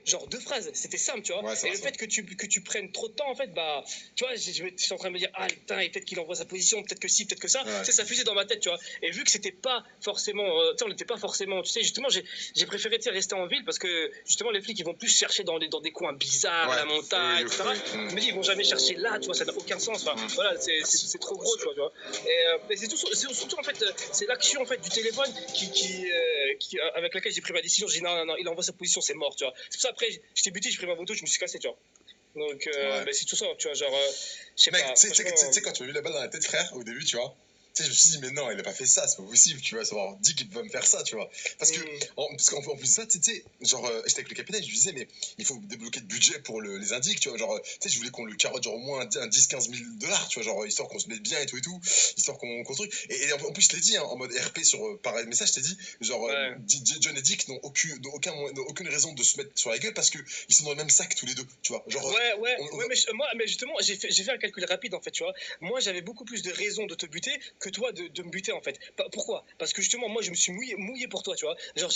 genre deux phrases, c'était simple, tu vois. Ouais, ça Et va, le ça va. fait que tu prennes trop de temps, en fait, bah, tu vois, je suis en train de me dire, ah putain, et peut-être qu'il envoie sa position, peut-être que si, peut-être que ça. Ouais. Tu sais, ça fusait dans ma tête, tu vois. Et vu que c'était pas forcément, tu sais, on n'était pas forcément, tu sais, justement, j'ai préféré, tu sais, rester en ville parce que justement, les flics, ils vont plus chercher dans des coins bizarres, Ouais. la montagne, Oui, etc. oui, Je me dis, ils vont jamais chercher là, tu vois, ça n'a aucun sens. Enfin, voilà, c'est trop gros, tu vois. Et c'est surtout, en fait, c'est l'action, en fait, du téléphone avec laquelle j'ai pris ma décision. J'ai dit, non, non, non, il envoie sa position, c'est mort, tu vois. C'est pour ça, après, j'étais buté, j'ai pris ma moto, je me suis cassé, tu vois. Donc, ouais. bah, c'est tout ça, tu vois, genre, je sais Mec, pas, tu franchement. sais, quand tu as eu la balle dans la tête, frère, au début, tu vois, tu sais, je me suis dit, mais non, il a pas fait ça, c'est pas possible, tu vois, ça va dit qu'il va me faire ça, tu vois. Parce que, parce qu'en plus de ça, tu sais, genre, j'étais avec le capitaine, je lui disais, mais il faut débloquer de budget pour les indiques, tu vois, genre, tu sais, je voulais qu'on le carotte, genre, au moins un 10-15 000 $, tu vois, genre, histoire qu'on se mette bien et tout, histoire qu'on construise. Et en plus, je t'ai dit, hein, en mode RP sur, par message, je t'ai dit, genre, Ouais. John et Dick n'ont aucune raison de se mettre sur la gueule parce qu'ils sont dans le même sac tous les deux, tu vois, genre, Ouais, mais justement, j'ai fait un calcul rapide, en fait, tu vois. Moi, j'avais beaucoup plus de raisons de te buter que toi de me buter, en fait. Pourquoi? Parce que justement, moi, je me suis mouillé pour toi, tu vois. Genre,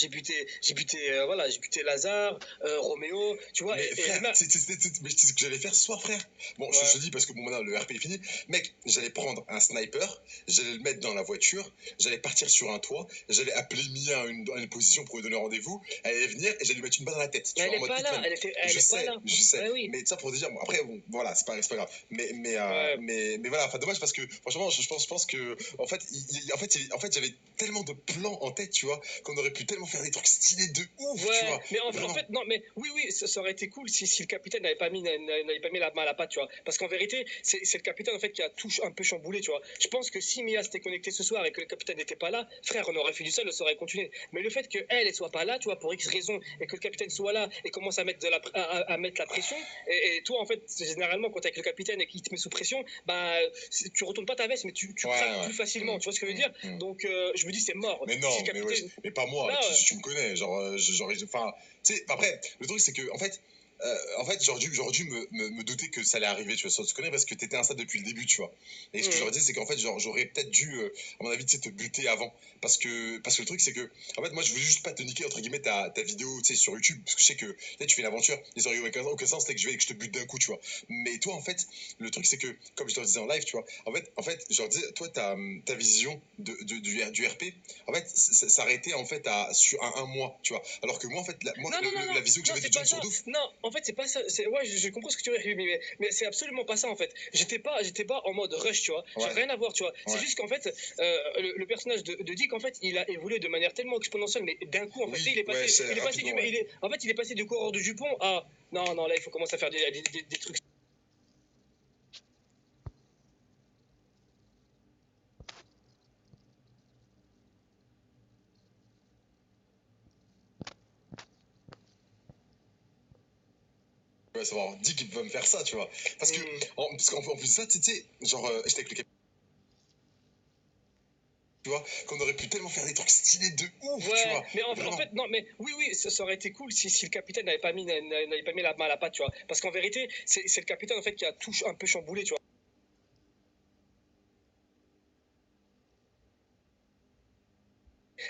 voilà, j'ai buté Lazare, Roméo, tu vois. mais Et frère, là, mais tu sais ce que j'allais faire ce soir, frère. Bon, je ouais. te dis parce que bon, maintenant le RP est fini. Mec, j'allais prendre un sniper, j'allais le mettre dans la voiture, j'allais partir sur un toit, j'allais appeler Mia à une position pour lui donner rendez-vous. Elle allait venir et j'allais lui mettre une balle dans la tête, tu Mais elle vois, en est mode pas là, Hitman. elle est pas là. Je sais. Ouais, oui. Mais ça pour te dire, bon, après, bon, voilà, c'est pas grave. Ouais. Mais voilà, enfin, dommage parce que franchement, je pense que, en fait, en fait, j'avais tellement de plans en tête, tu vois, qu'on aurait pu tellement faire des trucs stylés de ouf, tu Ouais, vois. mais en Vraiment. fait, non, mais oui, ça aurait été cool si le capitaine n'avait pas mis la main à la pâte, tu vois. Parce qu'en vérité, c'est le capitaine, en fait, qui a tout un peu chamboulé, tu vois. Je pense que si Mia s'était connectée ce soir et que le capitaine n'était pas là, frère, on aurait fait du seul, ça aurait continué. Mais le fait qu'elle, elle soit pas là, tu vois, pour X raisons, et que le capitaine soit là et commence à mettre, à mettre la pression, et toi, en fait, généralement, quand t'es avec le capitaine et qu'il te met sous pression, bah, tu retournes pas ta veste, mais tu Ouais, craques ouais. plus facilement, tu vois ce que je veux dire? Donc, je me dis, c'est mort. Mais Si le non, mais ouais, capitaine. mais pas moi, Là, tu me connais, genre, enfin, tu sais, après, le truc c'est que, en fait, j'aurais dû me douter que ça allait arriver, tu vois, sans te connaître, parce que t'étais un stade depuis le début, tu vois. Et ce que j'aurais dit, c'est qu'en fait, genre, j'aurais peut-être dû, à mon avis, tu sais, te buter avant. Parce que le truc, c'est que, en fait, moi, je voulais juste pas te niquer, entre guillemets, ta vidéo, tu sais, sur YouTube, parce que je sais que, là, tu fais une aventure, les aurait eu aucun sens, c'est que que je te bute d'un coup, tu vois. Mais toi, en fait, le truc, c'est que, comme je te le disais en live, tu vois, en fait, genre, toi, ta vision du RP, en fait, ça aurait été en fait sur un mois, tu vois. Alors que moi, en fait, Non, non, non, la non, vision que non, j'avais c'est de pas John ça. Surdouf, Non, en fait, c'est pas ça. Ouais, je comprends ce que tu veux dire, mais c'est absolument pas ça, en fait. J'étais pas en mode rush, tu vois. J'ai ouais, rien à voir, tu vois. C'est ouais. juste qu'en fait, le personnage de Dick, en fait, il a évolué de manière tellement exponentielle, mais d'un coup, en fait, Oui, ouais, c'est il est passé rapidement, ouais. en fait, il est passé du coureur de Dupont à, non, non, là, il faut commencer à faire des trucs. Ouais, ça va, dit qu'il va me faire ça, tu vois. Parce qu'en plus de ça, tu sais, genre, j'étais avec le tu vois, qu'on aurait pu tellement faire des trucs stylés de ouf, tu Ouais, vois. mais en Vraiment. fait, non, mais oui, ça aurait été cool si le capitaine n'avait pas mis la main à la pâte, tu vois. Parce qu'en vérité, c'est le capitaine, en fait, qui a tout un peu chamboulé, tu vois.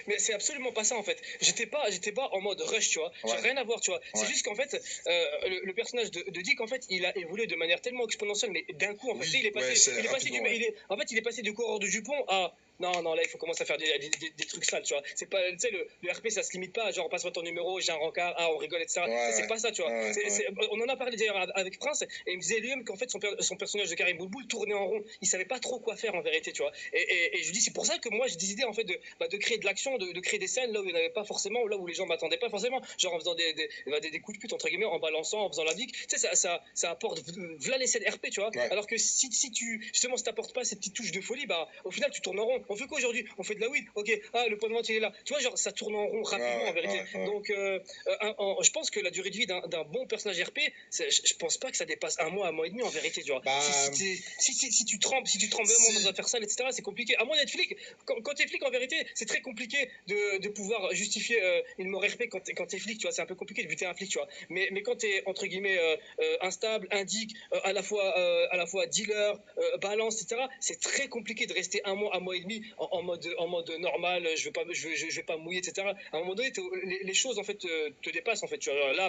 Mais c'est absolument pas ça, en fait. J'étais pas en mode rush, tu vois. J'ai Ouais, rien à voir, tu vois. C'est ouais. juste qu'en fait, le personnage de Dick, en fait, il a évolué de manière tellement exponentielle, mais d'un coup, en fait, Oui, ouais, c'est rapidement, ouais. en fait, il est passé du coureur de Dupont à, non, non, là, il faut commencer à faire des trucs sales, tu vois. C'est pas, tu sais, le RP, ça se limite pas à genre, passe-moi ton numéro, j'ai un rencard, ah, on rigole, etc. Ouais, C'est ouais, pas ça, tu vois. ouais, ouais. On en a parlé d'ailleurs avec Prince, et il me disait lui-même qu'en fait, son personnage de Karim Boulboul tournait en rond. Il savait pas trop quoi faire en vérité, tu vois. Et je lui dis, c'est pour ça que moi, j'ai décidé, en fait, de créer de l'action, de créer des scènes là où il n'y en avait pas forcément, là où les gens m'attendaient pas forcément, genre en faisant des coups de pute, entre guillemets, en balançant, en faisant la vique. Tu sais, ça apporte v'là les scènes RP, tu vois. Ouais. Alors que si tu, justement, si t'apportes pas ces petites touches de folie, bah, au final, tu tournes en rond. On fait quoi aujourd'hui? On fait de la weed, ok, ah, le point de vente, il est là. Tu vois, genre, ça tourne en rond rapidement, en vérité. Donc, je pense que la durée de vie d'un bon personnage RP, je pense pas que ça dépasse un mois et demi, en vérité, tu vois. Bah, Si tu trempes vraiment dans si. un faire sale, etc., c'est compliqué. À moins d'être flic, quand t'es flic, en vérité, c'est très compliqué de pouvoir justifier une mort RP quand t'es flic, tu vois. C'est un peu compliqué de buter un flic, tu vois. Mais quand t'es, entre guillemets, instable, indique, à la fois dealer, balance, etc., c'est très compliqué de rester un mois et demi en mode normal, je vais pas mouiller, etc. À un moment donné, les choses, en fait, te dépassent, en fait, tu vois. Là,